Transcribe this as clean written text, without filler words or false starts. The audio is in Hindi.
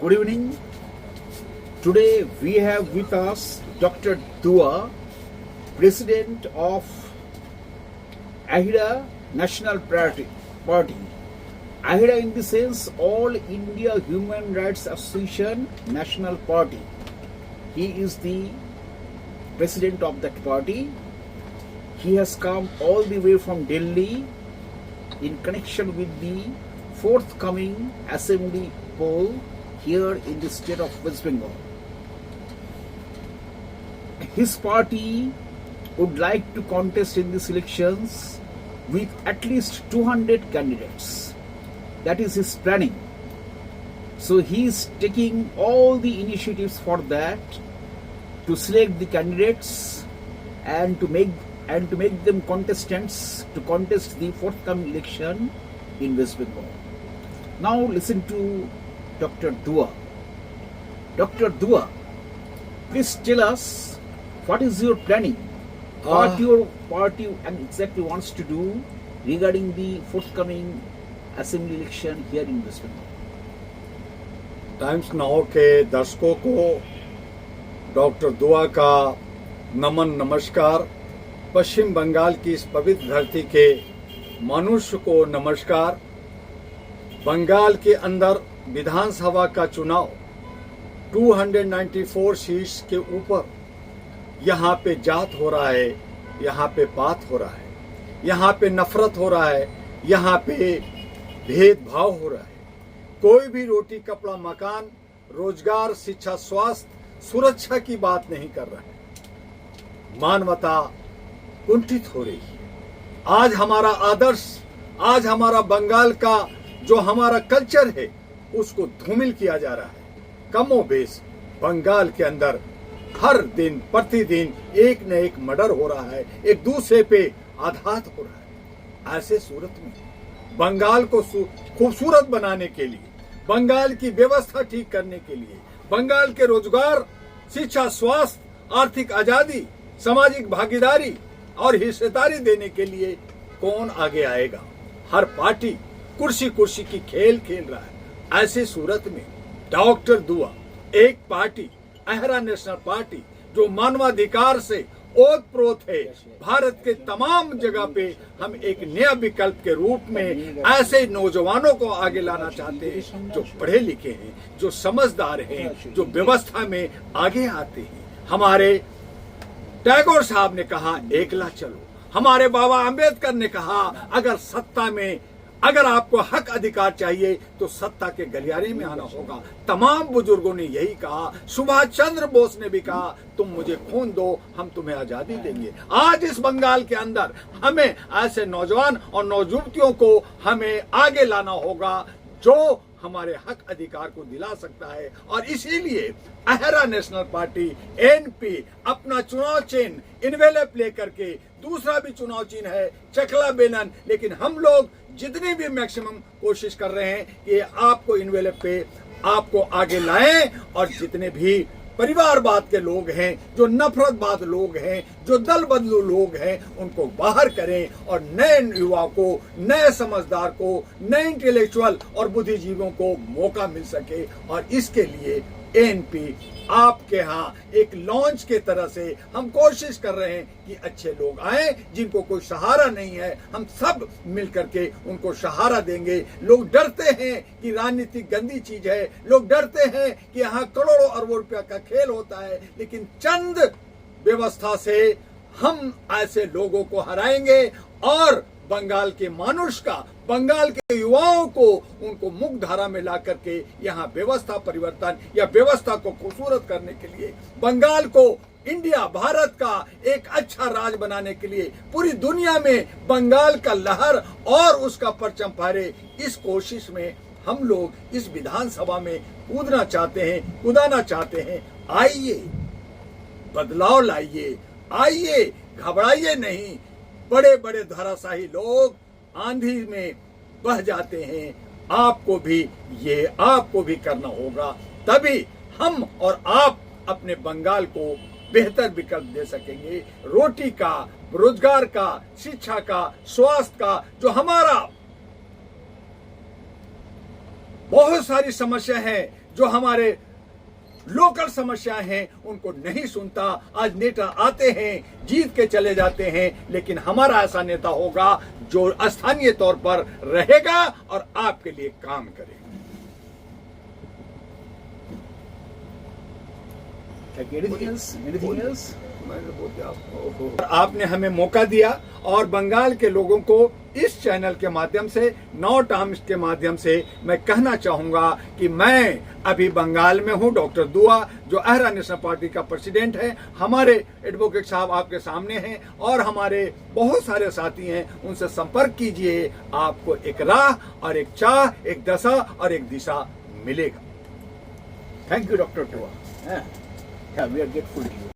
Good evening. Today we have with us Dr. Dua, President of AHIDA National Party. AHIDA in the sense All India Human Rights Association National Party. He is the president of that party. He has come all the way from Delhi in connection with the forthcoming assembly poll here in the state of West Bengal. His party would like to contest in these elections with at least 200 candidates. That is his planning. So he is taking all the initiatives for that, to select the candidates and to make them contestants to contest the forthcoming election in West Bengal. Now listen to Dr. Dua. Dr. Dua, please tell us what is your planning, what your party exactly wants to do regarding the forthcoming assembly election here in West Bengal. Times now के दर्शकों को डॉक्टर दुआ का नमन नमस्कार। पश्चिम बंगाल की इस पवित्र धरती के मनुष्य को नमस्कार। बंगाल के अंदर विधानसभा का चुनाव 294 सीट्स के ऊपर यहाँ पे जात हो रहा है, यहाँ पे पात हो रहा है, यहाँ पे नफरत हो रहा है, यहाँ पे भेदभाव हो रहा है। कोई भी रोटी कपड़ा मकान रोजगार शिक्षा स्वास्थ्य सुरक्षा की बात नहीं कर रहा है। मानवता कुंठित हो रही है। आज हमारा आदर्श, आज हमारा बंगाल का जो हमारा कल्चर है उसको धूमिल किया जा रहा है। कमोबेश बंगाल के अंदर हर दिन प्रतिदिन एक न एक मर्डर हो रहा है, एक दूसरे पे आघात हो रहा है। ऐसे सूरत में बंगाल को खूबसूरत बनाने के लिए, बंगाल की व्यवस्था ठीक करने के लिए, बंगाल के रोजगार शिक्षा स्वास्थ्य आर्थिक आजादी सामाजिक भागीदारी और हिस्सेदारी देने के लिए कौन आगे आएगा? हर पार्टी कुर्सी कुर्सी की खेल खेल रहा है। ऐसे सूरत में डॉक्टर दुआ एक पार्टी AHIDA नेशनल पार्टी जो मानवाधिकार से ओतप्रोत है, भारत के तमाम जगह पे हम एक नया विकल्प के रूप में ऐसे नौजवानों को आगे लाना चाहते हैं जो पढ़े लिखे हैं, जो समझदार हैं, जो व्यवस्था में आगे आते हैं। हमारे टैगोर साहब ने कहा एकला चलो। हमारे बाबा अंबेडकर ने कहा अगर सत्ता में अगर आपको हक अधिकार चाहिए तो सत्ता के गलियारे में आना होगा। तमाम बुजुर्गों ने यही कहा। सुभाष चंद्र बोस ने भी कहा तुम मुझे खून दो, हम तुम्हें आजादी देंगे। आज इस बंगाल के अंदर हमें ऐसे नौजवान और नौजुवतियों को हमें आगे लाना होगा जो हमारे हक अधिकार को दिला सकता है। और इसीलिए AHIDA नेशनल पार्टी NP अपना चुनाव चिन्ह इन्वेलप लेकर के, दूसरा भी चुनाव चिन्ह है चकला बेलन, लेकिन हम लोग जितनी भी मैक्सिमम कोशिश कर रहे हैं कि आपको इन्वेलप पे आपको आगे लाएं और जितने भी परिवारवाद के लोग हैं, जो नफरतवाद लोग हैं, जो दल बदलू लोग हैं, उनको बाहर करें और नए युवा को, नए समझदार को, नए इंटेलेक्चुअल और बुद्धिजीवियों को मौका मिल सके। और इसके लिए ANP आपके यहाँ एक लॉन्च के तरह से हम कोशिश कर रहे हैं कि अच्छे लोग आए जिनको कोई सहारा नहीं है। हम सब मिल करके उनको सहारा देंगे। लोग डरते हैं कि राजनीति गंदी चीज है, लोग डरते हैं कि यहाँ करोड़ों अरबों रुपया का खेल होता है, लेकिन चंद व्यवस्था से हम ऐसे लोगों को हराएंगे और बंगाल के मानुष का, बंगाल के युवाओं को उनको मुख्य धारा में ला करके यहाँ व्यवस्था परिवर्तन या व्यवस्था को खूबसूरत करने के लिए, बंगाल को इंडिया भारत का एक अच्छा राज बनाने के लिए पूरी दुनिया में बंगाल का लहर और उसका परचम फहरे, इस कोशिश में हम लोग इस विधानसभा में कूदना चाहते हैं, कूदाना चाहते हैं। आइए बदलाव लाइए, आइए घबराइए नहीं। बड़े बड़े धराशाही लोग आंधी में बह जाते हैं, आपको भी करना होगा, तभी हम और आप अपने बंगाल को बेहतर विकल्प दे सकेंगे। रोटी का, रोजगार का, शिक्षा का, स्वास्थ्य का, जो हमारा बहुत सारी समस्या है जो हमारे लोकल समस्याएं हैं उनको नहीं सुनता। आज नेता आते हैं, जीत के चले जाते हैं, लेकिन हमारा ऐसा नेता होगा जो स्थानीय तौर पर रहेगा और आपके लिए काम करेगा। Anything else? आपने हमें मौका दिया और बंगाल के लोगों को इस चैनल के माध्यम से, नौ टाइम्स के माध्यम से मैं कहना चाहूंगा कि मैं अभी बंगाल में हूं। डॉक्टर दुआ जो अहरा नेशनल पार्टी का प्रेसिडेंट है, हमारे एडवोकेट साहब आपके सामने हैं और हमारे बहुत सारे साथी हैं, उनसे संपर्क कीजिए। आपको एक राह और एक चाह, एक दशा और एक दिशा मिलेगा। Thank you, Dr. Dua. Yeah, we are grateful to you.